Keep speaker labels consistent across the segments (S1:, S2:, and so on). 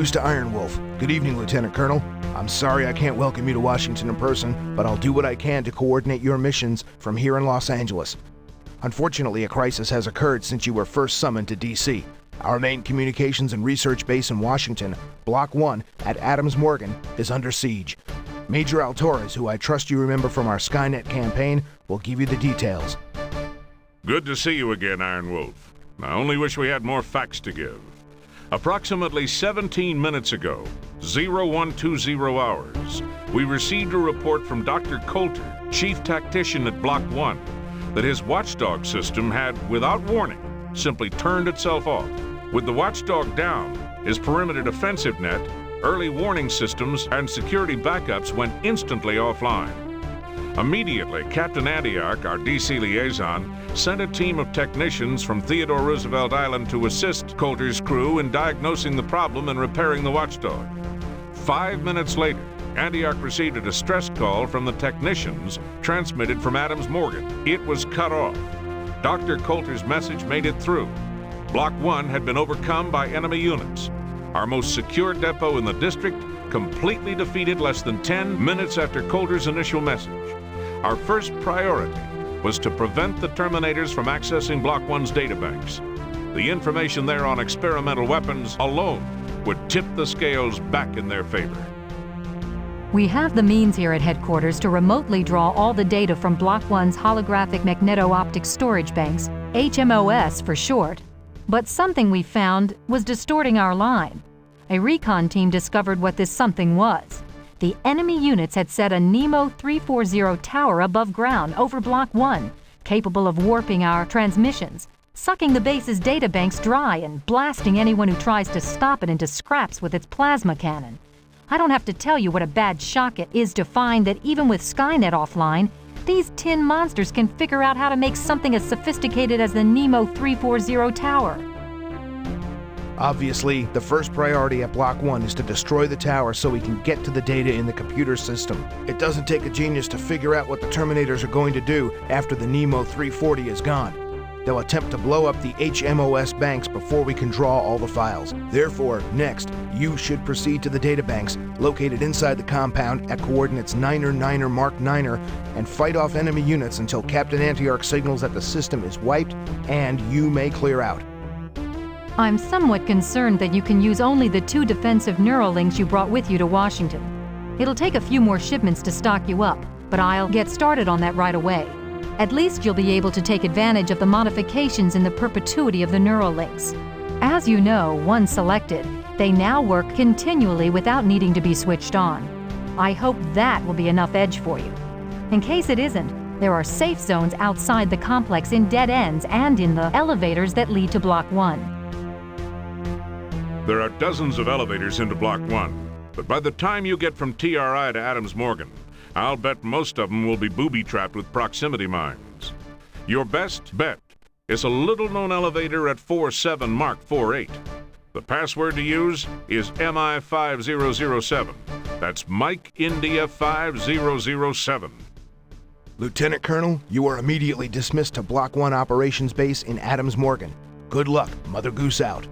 S1: Goose to Ironwolf. Good evening, Lieutenant Colonel. I'm sorry I can't welcome you to Washington in person, but I'll do what I can to coordinate your missions from here in Los Angeles. Unfortunately, a crisis has occurred since you were first summoned to D.C. Our main communications and research base in Washington, Block 1 at Adams Morgan, is under siege. Major Altorres, who I trust you remember from our Skynet campaign, will give you the details.
S2: Good to see you again, Iron Wolf. I only wish we had more facts to give. Approximately 17 minutes ago, 0120 hours, we received a report from Dr. Coulter, Chief Tactician at Block 1, that his watchdog system had, without warning, simply turned itself off. With the watchdog down, his perimeter defensive net, early warning systems, and security backups went instantly offline. Immediately, Captain Antioch, our DC liaison, sent a team of technicians from Theodore Roosevelt Island to assist Coulter's crew in diagnosing the problem and repairing the watchdog. 5 minutes later, Antioch received a distress call from the technicians transmitted from Adams Morgan. It was cut off. Dr. Coulter's message made it through. Block 1 had been overcome by enemy units. Our most secure depot in the district completely defeated less than 10 minutes after Coulter's initial message. Our first priority was to prevent the Terminators from accessing Block 1's databanks. The information there on experimental weapons alone would tip the scales back in their favor.
S3: We have the means here at headquarters to remotely draw all the data from Block 1's holographic magneto-optic storage banks, HMOS for short. But something we found was distorting our line. A recon team discovered what this something was. The enemy units had set a Nemo 340 tower above ground over Block 1, capable of warping our transmissions, sucking the base's databanks dry and blasting anyone who tries to stop it into scraps with its plasma cannon. I don't have to tell you what a bad shock it is to find that even with Skynet offline, these tin monsters can figure out how to make something as sophisticated as the Nemo 340 tower.
S1: Obviously, the first priority at Block 1 is to destroy the tower so we can get to the data in the computer system. It doesn't take a genius to figure out what the Terminators are going to do after the Nemo 340 is gone. They'll attempt to blow up the HMOS banks before we can draw all the files. Therefore, next, you should proceed to the databanks located inside the compound at coordinates 9er Mark 9er and fight off enemy units until Captain Antioch signals that the system is wiped and you may clear out.
S3: I'm somewhat concerned that you can use only the 2 defensive Neuralinks you brought with you to Washington. It'll take a few more shipments to stock you up, but I'll get started on that right away. At least you'll be able to take advantage of the modifications in the perpetuity of the Neuralinks. As you know, once selected, they now work continually without needing to be switched on. I hope that will be enough edge for you. In case it isn't, there are safe zones outside the complex in dead ends and in the elevators that lead to Block 1.
S2: There are dozens of elevators into Block 1, but by the time you get from TRI to Adams Morgan, I'll bet most of them will be booby-trapped with proximity mines. Your best bet is a little-known elevator at 47 Mark 48. The password to use is MI5007. That's Mike India 5007.
S1: Lieutenant Colonel, you are immediately dismissed to Block 1 Operations Base in Adams Morgan. Good luck. Mother Goose out.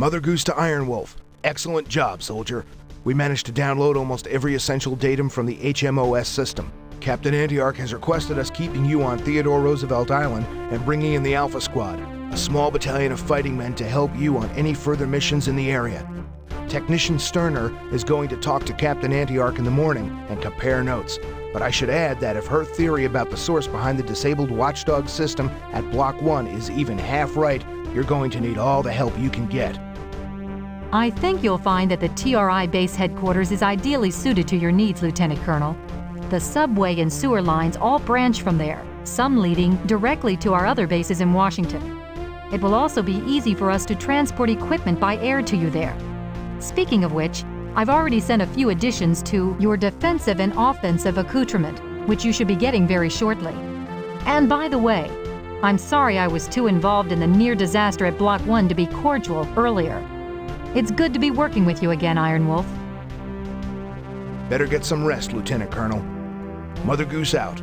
S1: Mother Goose to Iron Wolf. Excellent job, soldier. We managed to download almost every essential datum from the HMOS system. Captain Antiarch has requested us keeping you on Theodore Roosevelt Island and bringing in the Alpha Squad, a small battalion of fighting men to help you on any further missions in the area. Technician Sterner is going to talk to Captain Antiarch in the morning and compare notes. But I should add that if her theory about the source behind the disabled watchdog system at Block 1 is even half right, you're going to need all the help you can get.
S3: I think you'll find that the TRI base headquarters is ideally suited to your needs, Lieutenant Colonel. The subway and sewer lines all branch from there, some leading directly to our other bases in Washington. It will also be easy for us to transport equipment by air to you there. Speaking of which, I've already sent a few additions to your defensive and offensive accoutrement, which you should be getting very shortly. And by the way, I'm sorry I was too involved in the near disaster at Block 1 to be cordial earlier. It's good to be working with you again, Iron Wolf.
S1: Better get some rest, Lieutenant Colonel. Mother Goose out.